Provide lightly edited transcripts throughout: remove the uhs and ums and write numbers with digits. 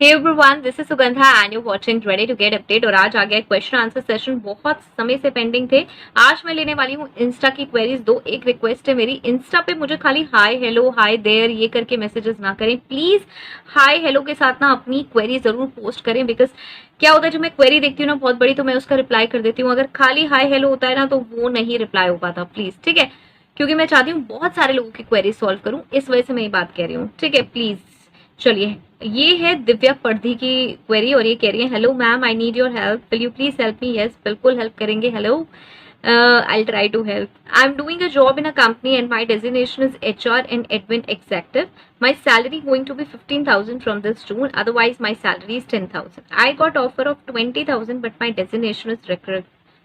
Hey everyone, this is Sugandha and you watching ready to get update. और आज आ गया question answer session, बहुत समय से पेंडिंग थे। आज मैं लेने वाली हूँ इंस्टा की क्वेरीज। दो एक रिक्वेस्ट है मेरी, इंस्टा पे मुझे खाली हाय हेलो हाय देयर ये करके मैसेजेस ना करें प्लीज। हाय हेलो के साथ ना अपनी क्वेरी जरूर पोस्ट करें, बिकॉज क्या होता है जब मैं क्वेरी देखती हूँ ना बहुत बड़ी, तो मैं उसका रिप्लाई कर देती हूँ। अगर खाली हाय हेलो होता है ना तो वो नहीं रिप्लाई हो पाता, प्लीज ठीक है, क्योंकि मैं चाहती हूँ बहुत सारे लोगों की क्वेरी सॉल्व करूँ, इस वजह से मैं ये बात कह रही हूँ, ठीक है प्लीज। चलिए, ये है दिव्या पर्धी की क्वेरी और ये कह रही है, hello ma'am, I need your help, will you please help me. Yes, बिल्कुल हेल्प करेंगे। Hello, I'll try to help. I'm doing a job in a company and my designation is HR and admin executive. My salary going to be 15,000 from this June. Otherwise, my salary is 10,000. I got offer of 20,000, but my designation is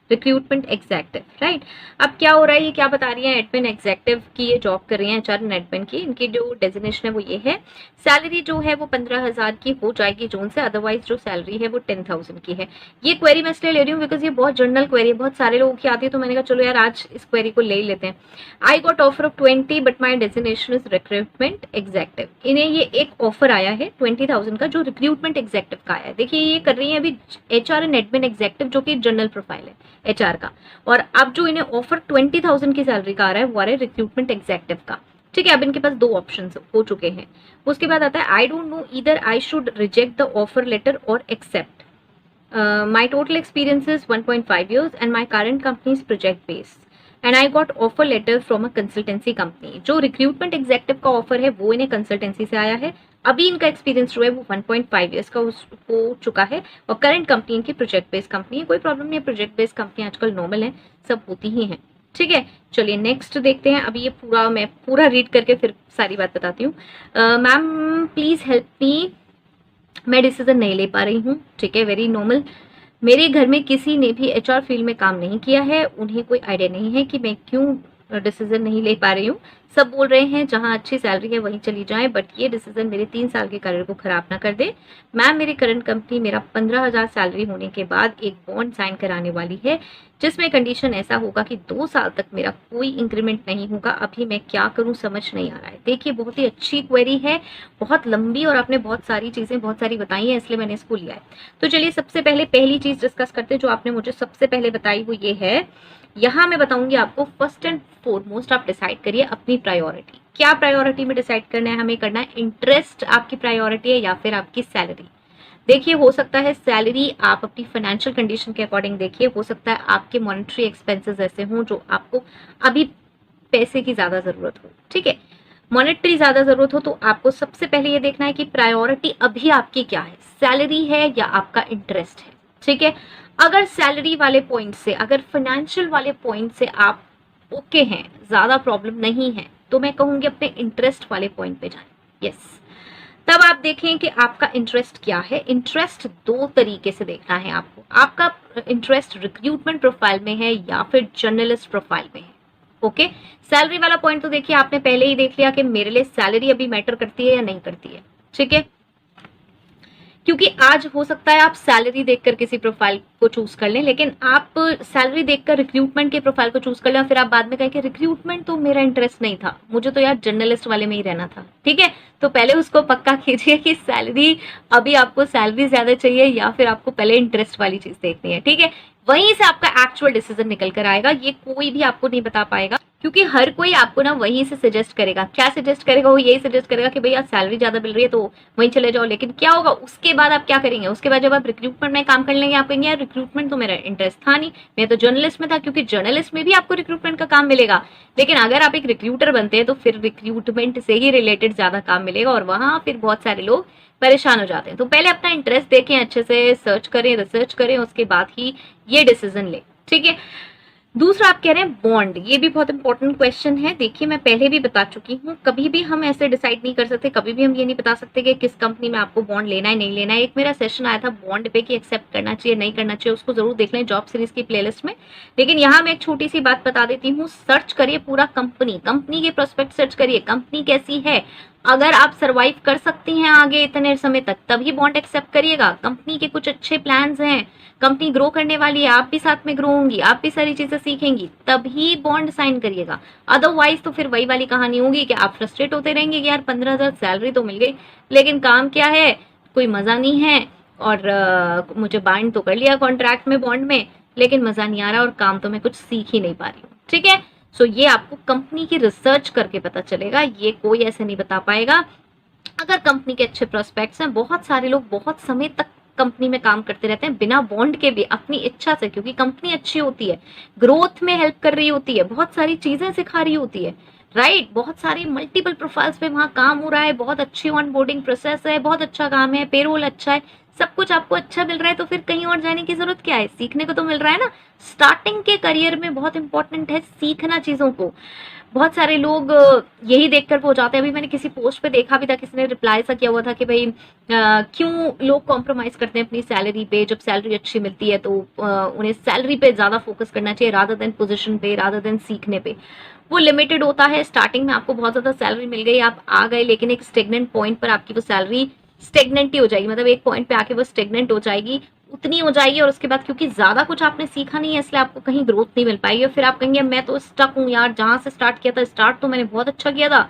recruitment executive, right. अब क्या हो रहा है, ये क्या बता रही है, एडमिन एग्जेक्टिव की ये जॉब कर रही है, एचआर एंड एडमिन की। इनकी जो डेजिग्नेशन है वो ये है। सैलरी जो है वो 15,000 की हो जाएगी जून से, अदरवाइज जो सैलरी है वो 10,000 की है। ये क्वेरी मैं इसलिए ले रही हूँ बिकॉज ये बहुत जनरल क्वेरी है, बहुत सारे लोगों की आती है, तो मैंने कहा चलो यार आज इस क्वेरी को ले ही लेते हैं। आई got offer of 20 but my designation is recruitment executive. इन्हें ये एक ऑफर आया है 20,000 का, जो रिक्रूटमेंट एग्जेक्टिव का आया है। देखिए ये कर रही है अभी एचआर एंड एडमिन एग्जेक्टिव, जो कि जनरल प्रोफाइल है एचआर का। और अब जो इन्हें ऑफर 20,000 की सैलरी का आ रहा है वो आ रहा है रिक्रूटमेंट एग्जेक्टिव का, ठीक है। अब इनके पास दो ऑप्शन हो चुके हैं। उसके बाद आता है, I don't know either I should reject the offer letter और accept. My total experience is 1.5 years and my current company is project based and I got offer letter from a consultancy company. जो recruitment executive का offer है वो इन्हें consultancy से आया है। अभी इनका एक्सपीरियंस जो है वो 1.5 years का हो चुका है और करंट कंपनी इनकी प्रोजेक्ट बेस्ड कंपनी है। कोई प्रॉब्लम नहीं है, प्रोजेक्ट बेस्ड कंपनी आजकल नॉर्मल है, सब होती ही हैं, ठीक है। चलिए नेक्स्ट देखते हैं। अभी ये पूरा मैं पूरा रीड करके फिर सारी बात बताती हूँ। मैम प्लीज हेल्प मी, मैं डिसीजन नहीं ले पा रही हूँ, ठीक है, वेरी नॉर्मल। मेरे घर में किसी ने भी एचआर फील्ड में काम नहीं किया है, उन्हें कोई आइडिया नहीं है कि मैं क्यों डिसीजन नहीं ले पा रही हूँ। सब बोल रहे हैं जहाँ अच्छी सैलरी है वहीं चली जाएं, बट ये डिसीजन मेरे 3 साल के करियर को खराब ना कर दे। मैम मेरी करंट कंपनी मेरा 15,000 सैलरी होने के बाद एक बॉन्ड साइन कराने वाली है, जिसमें कंडीशन ऐसा होगा कि 2 साल तक मेरा कोई इंक्रीमेंट नहीं होगा। अभी मैं क्या करूं समझ नहीं आ रहा है। देखिए बहुत ही अच्छी क्वेरी है, बहुत लंबी, और आपने बहुत सारी चीजें बहुत सारी बताई हैं, इसलिए मैंने इसको लिया है। तो चलिए सबसे पहले पहली चीज डिस्कस करते हैं जो आपने मुझे सबसे पहले बताई, वो ये है, यहाँ मैं बताऊंगी आपको फर्स्ट एंड फॉरमोस्ट आप डिसाइड करिए अपनी प्रायोरिटी। क्या प्रायोरिटी में डिसाइड करना है, हमें करना है इंटरेस्ट आपकी प्रायोरिटी है या फिर आपकी सैलरी। देखिए हो सकता है सैलरी आप अपनी फाइनेंशियल कंडीशन के अकॉर्डिंग देखिए, हो सकता है आपके मॉनेटरी एक्सपेंसेस ऐसे हों जो आपको अभी पैसे की ज्यादा जरूरत हो, ठीक है, मॉनेटरी ज्यादा जरूरत हो, तो आपको सबसे पहले ये देखना है कि प्रायोरिटी अभी आपकी क्या है, सैलरी है या आपका इंटरेस्ट है, ठीक है। अगर सैलरी वाले पॉइंट से, अगर फाइनेंशियल वाले पॉइंट से आप ओके हैं, ज्यादा प्रॉब्लम नहीं है, तो मैं कहूंगी अपने इंटरेस्ट वाले पॉइंट पे जाएं। यस, तब आप देखें कि आपका इंटरेस्ट क्या है। इंटरेस्ट दो तरीके से देखना है आपको, आपका इंटरेस्ट रिक्रूटमेंट प्रोफाइल में है या फिर जर्नलिस्ट प्रोफाइल में है, ओके। सैलरी वाला पॉइंट तो देखिए आपने पहले ही देख लिया कि मेरे लिए सैलरी अभी मैटर करती है या नहीं करती है, ठीक है, क्योंकि आज हो सकता है आप सैलरी देखकर किसी प्रोफाइल को चूज कर लें, लेकिन आप सैलरी देखकर रिक्रूटमेंट के प्रोफाइल को चूज कर लें और फिर आप बाद में कहें कि रिक्रूटमेंट तो मेरा इंटरेस्ट नहीं था, मुझे तो यार जर्नलिस्ट वाले में ही रहना था, ठीक है। तो पहले उसको पक्का कीजिए कि सैलरी, अभी आपको सैलरी ज्यादा चाहिए या फिर आपको पहले इंटरेस्ट वाली चीज देखनी है, ठीक है। वहीं से आपका एक्चुअल डिसीजन निकल कर आएगा, ये कोई भी आपको नहीं बता पाएगा, क्योंकि हर कोई आपको ना वहीं से सजेस्ट करेगा। क्या सजेस्ट करेगा, वो यही सजेस्ट करेगा कि भैया सैलरी ज्यादा मिल रही है तो वहीं चले जाओ। लेकिन क्या होगा उसके बाद, आप क्या करेंगे उसके बाद, जब आप रिक्रूटमेंट में काम कर लेंगे, आप कहेंगे यार रिक्रूटमेंट तो मेरा इंटरेस्ट था नहीं, मैं तो जर्नलिस्ट में था, क्योंकि जर्नलिस्ट में भी आपको रिक्रूटमेंट का काम मिलेगा। लेकिन अगर आप एक रिक्रूटर बनते हैं तो फिर रिक्रूटमेंट से ही रिलेटेड ज्यादा काम मिलेगा और वहां फिर बहुत सारे लोग परेशान हो जाते हैं। तो पहले अपना इंटरेस्ट देखें, अच्छे से सर्च करें, रिसर्च करें, उसके बाद ही ये डिसीजन लें, ठीक है। दूसरा आप कह रहे हैं बॉन्ड, ये भी बहुत इंपॉर्टेंट क्वेश्चन है। देखिए मैं पहले भी बता चुकी हूँ, कभी भी हम ऐसे डिसाइड नहीं कर सकते, कभी भी हम ये नहीं बता सकते कि किस कंपनी में आपको बॉन्ड लेना है नहीं लेना है। एक मेरा सेशन आया था बॉन्ड पे कि एक्सेप्ट करना चाहिए नहीं करना चाहिए, उसको जरूर देख लें जॉब सीरीज की प्लेलिस्ट में। लेकिन यहाँ मैं एक छोटी सी बात बता देती हूँ, सर्च करिए पूरा कंपनी, कंपनी के प्रोस्पेक्ट सर्च करिए, कंपनी कैसी है। अगर आप सरवाइव कर सकती हैं आगे इतने समय तक, तभी बॉन्ड एक्सेप्ट करिएगा। कंपनी के कुछ अच्छे प्लान्स हैं, कंपनी ग्रो करने वाली है, आप भी साथ में ग्रो होंगी, आप भी सारी चीजें सीखेंगी, तभी बॉन्ड साइन करिएगा। अदरवाइज तो फिर वही वाली कहानी होगी कि आप फ्रस्ट्रेट होते रहेंगे कि यार 15,000 सैलरी तो मिल गई लेकिन काम क्या है, कोई मजा नहीं है और मुझे बाइंड तो कर लिया कॉन्ट्रैक्ट में, बॉन्ड में, लेकिन मजा नहीं आ रहा और काम तो मैं कुछ सीख ही नहीं पा रही हूँ। ठीक है, सो ये आपको कंपनी की रिसर्च करके पता चलेगा, ये कोई ऐसे नहीं बता पाएगा। अगर कंपनी के अच्छे प्रोस्पेक्ट्स हैं, बहुत सारे लोग बहुत समय तक कंपनी में काम करते रहते हैं बिना बॉन्ड के भी, अपनी इच्छा से, क्योंकि कंपनी अच्छी होती है, ग्रोथ में हेल्प कर रही होती है, बहुत सारी चीजें सिखा रही होती है, राइट, बहुत सारी मल्टीपल प्रोफाइल्स पे वहां काम हो रहा है, बहुत अच्छी ऑन बोर्डिंग प्रोसेस है, बहुत अच्छा काम है, पेरोल अच्छा है, सब कुछ आपको अच्छा मिल रहा है, तो फिर कहीं और जाने की जरूरत क्या है, सीखने को तो मिल रहा है ना। स्टार्टिंग के करियर में बहुत इंपॉर्टेंट है सीखना चीजों को। बहुत सारे लोग यही देखकर वो जाते हैं। अभी मैंने किसी पोस्ट पे देखा भी था, किसी ने रिप्लाई सा किया हुआ था कि भाई क्यों लोग कॉम्प्रोमाइज करते हैं अपनी सैलरी पे, जब सैलरी अच्छी मिलती है तो उन्हें सैलरी पे ज्यादा फोकस करना चाहिए रादर देन पोजीशन पे, रादर देन सीखने पे। वो लिमिटेड होता है, स्टार्टिंग में आपको बहुत ज्यादा सैलरी मिल गई, आप आ गए, लेकिन एक स्टेगनेंट पॉइंट पर आपकी वो सैलरी स्टेगनेंट ही हो जाएगी, मतलब एक पॉइंट पे आके वो स्टेगनेंट हो जाएगी, उतनी हो जाएगी, और उसके बाद क्योंकि ज्यादा कुछ आपने सीखा नहीं है इसलिए आपको कहीं ग्रोथ नहीं मिल पाएगी, और फिर आप कहेंगे मैं तो स्टक हूँ यार, जहां से स्टार्ट किया था, स्टार्ट तो मैंने बहुत अच्छा किया था,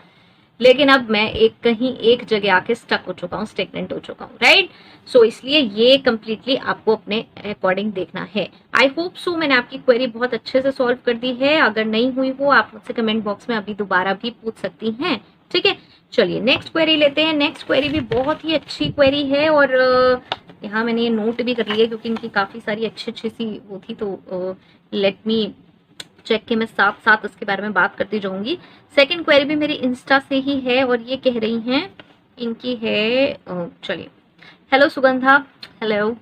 लेकिन अब मैं एक जगह आके स्टक हो चुका हूँ, स्टेगनेंट हो चुका हूँ, राइट। सो इसलिए ये कंप्लीटली आपको अपने अकॉर्डिंग देखना है। आई होप सो मैंने आपकी क्वेरी बहुत अच्छे से सॉल्व कर दी है। अगर नहीं हुई हो आप मुझसे कमेंट बॉक्स में अभी दोबारा भी पूछ सकती हैं। ठीक है, चलिए नेक्स्ट क्वेरी लेते हैं। नेक्स्ट क्वेरी भी बहुत ही अच्छी क्वेरी है, और यहाँ मैंने ये नोट भी कर लिया क्योंकि इनकी काफी सारी अच्छी अच्छी सी वो थी, तो लेट मी चेक के मैं साथ साथ उसके बारे में बात करती जाऊंगी। सेकंड क्वेरी भी मेरी इंस्टा से ही है, और ये कह रही हैं, इनकी है, चलिए, hello Sugandha, hello,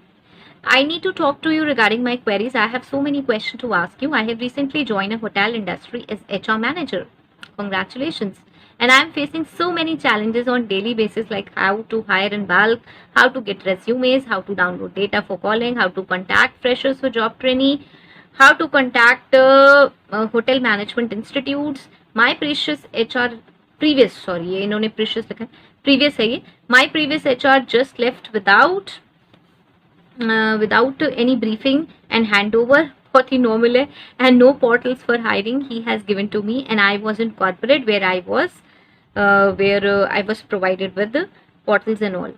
I need to talk to you regarding my queries. I have so many questions to ask you. I have recently joined a hotel industry as HR manager. Congratulations. And I am facing so many challenges on daily basis, like how to hire in bulk, how to get resumes, how to download data for calling, how to contact freshers for job training, how to contact hotel management institutes. My precious HR previous, sorry, ये इन्होंने precious लिखा है, previous है ये. My previous HR just left without any briefing and handover, बहुत ही normal है, and no portals for hiring he has given to me, and I was in corporate where I was provided with the portals and all,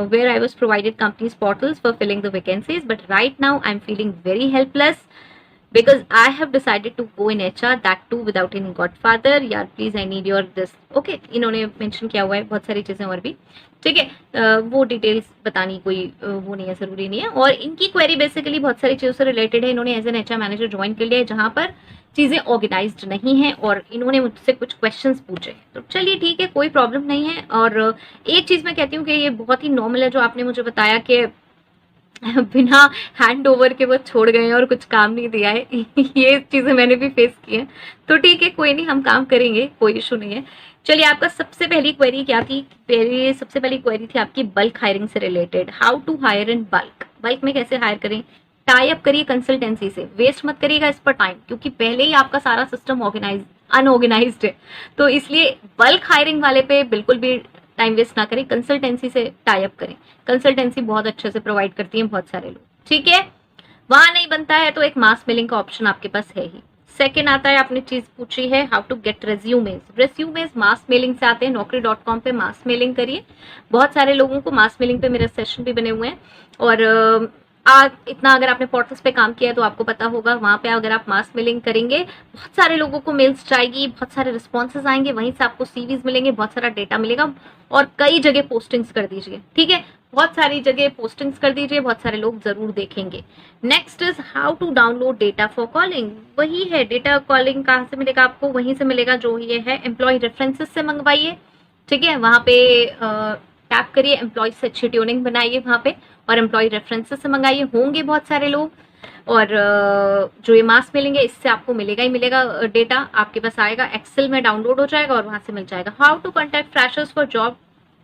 where I was provided companies portals for filling the vacancies, but right now I'm feeling very helpless because I have decided to go in HR, that too without any godfather. यार please I need your this, okay, इन्होंने mention किया हुआ है बहुत सारी चीजें और भी, ठीक है, वो डिटेल्स बतानी कोई वो नहीं है, जरूरी नहीं है। और इनकी क्वेरी बेसिकली बहुत सारी चीजों से रिलेटेड है। इन्होंने as an HR manager join कर लिया है जहां पर चीजें ऑर्गेनाइज्ड नहीं है, और इन्होंने मुझसे कुछ क्वेश्चंस पूछे, तो चलिए ठीक है, कोई प्रॉब्लम नहीं है। और एक चीज मैं कहती हूँ कि ये बहुत ही नॉर्मल है जो आपने मुझे बताया कि बिना हैंड ओवर के वो छोड़ गए हैं और कुछ काम नहीं दिया है। ये चीजें मैंने भी फेस की है, तो ठीक है, कोई नहीं, हम काम करेंगे, कोई इशू नहीं है। चलिए, आपका सबसे पहली क्वेरी क्या थी? सबसे पहली क्वेरी थी आपकी बल्क हायरिंग से related. How to hire in bulk, bulk में कैसे हायर करें? टाई अप करिए कंसल्टेंसी से, वेस्ट मत करिएगा इस पर टाइम, क्योंकि पहले ही आपका सारा सिस्टम अनऑर्गेनाइज्ड है, तो इसलिए बल्क हायरिंग वाले पे बिल्कुल भी टाइम वेस्ट ना करें, कंसल्टेंसी से टाई अप करें। कंसल्टेंसी बहुत अच्छे से प्रोवाइड करती है बहुत सारे लोग, ठीक है। वहां नहीं बनता है तो एक मास मेलिंग का ऑप्शन आपके पास है ही। सेकेंड आता है, आपने चीज पूछी है how to get resumes. Resumes mass mailing से आते हैं, naukri.com पे मास मेलिंग करिए। बहुत सारे लोगों को मास मेलिंग पे मेरे सेशन भी बने हुए हैं, और इतना अगर आपने पोर्टल्स पे काम किया है तो आपको पता होगा, वहां पे अगर आप मास मेलिंग करेंगे बहुत सारे लोगों को मेल्स जाएगी, बहुत सारे रिस्पॉन्सेज आएंगे, वहीं से आपको सीवीज मिलेंगे, बहुत सारा डेटा मिलेगा, और कई जगह पोस्टिंग्स कर दीजिए, ठीक है, बहुत सारी जगह पोस्टिंग्स कर दीजिए, बहुत सारे लोग जरूर देखेंगे। Next is how to download data for calling. वही है, डेटा कॉलिंग कहाँ से मिलेगा आपको? वहीं से मिलेगा जो ये है एम्प्लॉय रेफरेंसेस से मंगवाइए, ठीक है, वहां पे टैप करिए, एम्प्लॉय से अच्छी ट्यूनिंग बनाइए वहां पे, और एम्प्लॉय रेफरेंसेस से मंगाइए, होंगे बहुत सारे लोग। और जो ये मास मिलेंगे इससे आपको मिलेगा ही मिलेगा, डेटा आपके पास आएगा, एक्सेल में डाउनलोड हो जाएगा और वहां से मिल जाएगा। How to contact freshers for job,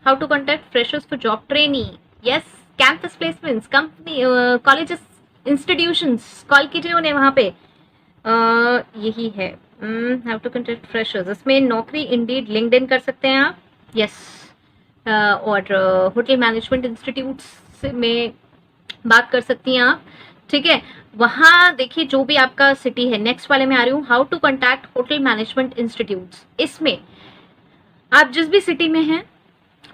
how to contact freshers for job training, yes, campus placements, company, colleges, institutions, call कीजिए उन्हें वहां पे, यही है। हाउ टू कॉन्टैक्ट फ्रेशर्स, इसमें नौकरी, इंडीड, लिंक्डइन कर सकते हैं आप, यस, और होटल मैनेजमेंट इंस्टीट्यूट्स में बात कर सकती हैं आप, ठीक है, वहां देखिए जो भी आपका सिटी है। नेक्स्ट वाले में आ रही हूँ, how to contact hotel management institutes. इसमें आप जिस भी सिटी में हैं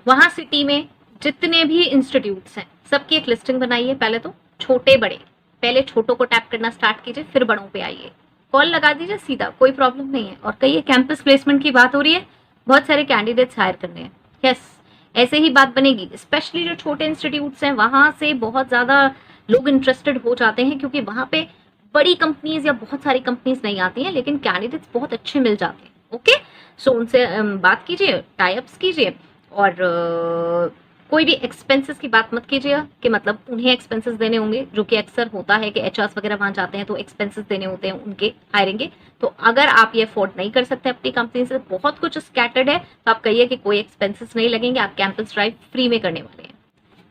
वहां सिटी में जितने भी इंस्टीट्यूट्स हैं सबकी एक लिस्टिंग बनाइए, पहले तो छोटे बड़े, पहले छोटों को टैप करना स्टार्ट कीजिए, फिर बड़ों पे आइए, कॉल लगा दीजिए सीधा, कोई प्रॉब्लम नहीं है। और कहिए कैंपस प्लेसमेंट की बात हो रही है, बहुत सारे कैंडिडेट्स हायर करने हैं, यस ऐसे ही बात बनेगी। स्पेशली जो छोटे इंस्टीट्यूट्स हैं वहां से बहुत ज्यादा लोग इंटरेस्टेड हो जाते हैं, क्योंकि वहां पे बड़ी कंपनीज या बहुत सारी कंपनीज नहीं आती हैं, लेकिन कैंडिडेट्स बहुत अच्छे मिल जाते हैं। ओके, सो उनसे बात कीजिए, टाइप्स कीजिए, और कोई भी एक्सपेंसेस की बात मत कीजिएगा कि मतलब उन्हें एक्सपेंसेस देने होंगे, जो कि अक्सर होता है कि एचआर वगैरह वहां जाते हैं तो एक्सपेंसेस देने होते हैं उनके हायरिंग के। तो अगर आप ये अफोर्ड नहीं कर सकते अपनी कंपनी से, बहुत कुछ स्कैटर्ड है, तो आप कहिए कि कोई एक्सपेंसेस नहीं लगेंगे, आप कैंपस ड्राइव फ्री में करने वाले हैं।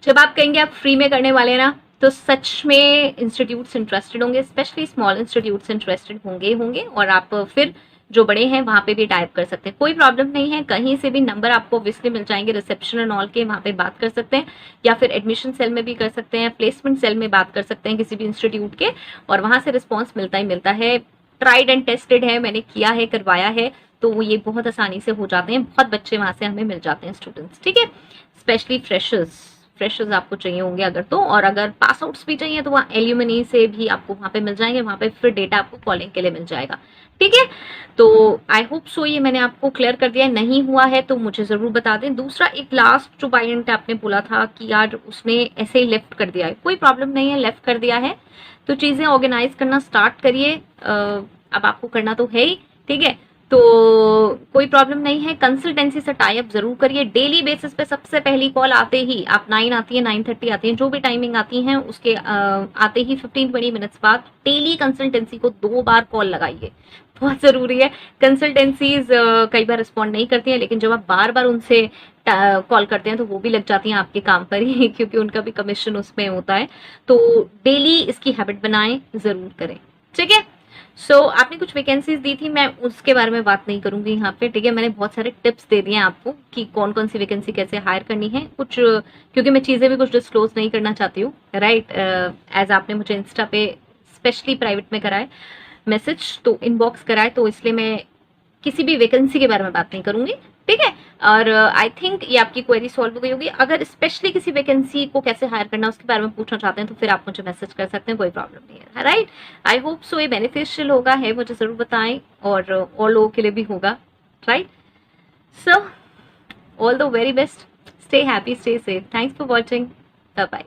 जब आप कहेंगे आप फ्री में करने वाले हैं ना, तो सच में इंस्टीट्यूट्स इंटरेस्टेड होंगे, स्पेशली स्मॉल इंस्टीट्यूट्स इंटरेस्टेड होंगे, और आप फिर जो बड़े हैं वहां पे भी टाइप कर सकते हैं, कोई प्रॉब्लम नहीं है। कहीं से भी नंबर आपको ऑब्वियसली मिल जाएंगे, रिसेप्शन एंड ऑल के, वहां पे बात कर सकते हैं, या फिर एडमिशन सेल में भी कर सकते हैं, प्लेसमेंट सेल में बात कर सकते हैं किसी भी इंस्टीट्यूट के, और वहां से रिस्पॉन्स मिलता ही मिलता है। ट्राइड एंड टेस्टेड है, मैंने किया है, करवाया है, तो ये बहुत आसानी से हो जाते हैं, बहुत बच्चे वहां से हमें मिल जाते हैं स्टूडेंट्स, ठीक है। स्पेशली फ्रेशर्स आपको चाहिए होंगे अगर तो, और अगर पास आउट्स भी चाहिए तो वहाँ एल्यूमिनी से भी आपको वहां पे मिल जाएंगे, वहां पे फिर डेटा आपको कॉलिंग के लिए मिल जाएगा, ठीक है। तो आई होप सो ये मैंने आपको क्लियर कर दिया, नहीं हुआ है तो मुझे जरूर बता दें। दूसरा, एक लास्ट जो पॉइंट आपने बोला था कि यार उसने ऐसे ही लेफ्ट कर दिया है, कोई प्रॉब्लम नहीं है, लेफ्ट कर दिया है तो चीजें ऑर्गेनाइज करना स्टार्ट करिए, अब आपको करना तो है ही, ठीक है। तो कोई प्रॉब्लम नहीं है, कंसल्टेंसी से टाई अप जरूर करिए, डेली बेसिस पे सबसे पहली कॉल आते ही, आप 9 आती है 9:30 आती है, जो भी टाइमिंग आती है उसके आते ही 15-20 मिनट्स बाद डेली कंसल्टेंसी को 2 बार कॉल लगाइए, बहुत जरूरी है। कंसल्टेंसीज कई बार रिस्पॉन्ड नहीं करती हैं, लेकिन जब आप बार बार उनसे कॉल करते हैं तो वो भी लग जाती हैं आपके काम पर ही, क्योंकि उनका भी कमीशन उसमें होता है। तो डेली इसकी हैबिट बनाएं, जरूर करें, ठीक है। सो आपने कुछ वैकेंसीज दी थी, मैं उसके बारे में बात नहीं करूंगी यहाँ पे, ठीक है। मैंने बहुत सारे टिप्स दे दिए हैं आपको कि कौन कौन सी वैकेंसी कैसे हायर करनी है, कुछ क्योंकि मैं चीजें भी कुछ डिस्क्लोज नहीं करना चाहती हूँ, राइट। एज आपने मुझे इंस्टा पे स्पेशली प्राइवेट में कराए मैसेज, तो इनबॉक्स कराए, तो इसलिए मैं किसी भी वैकेंसी के बारे में बात नहीं करूंगी, ठीक है। और आई थिंक ये आपकी क्वेरी सॉल्व हो गई होगी। अगर स्पेशली किसी वैकेंसी को कैसे हायर करना उसके बारे में पूछना चाहते हैं तो फिर आप मुझे मैसेज कर सकते हैं, कोई प्रॉब्लम नहीं है, राइट। आई होप सो ये बेनिफिशियल होगा, है, मुझे जरूर बताएं, और लोगों के लिए भी होगा, right. So all the very best, stay happy, stay safe, thanks for watching, bye bye.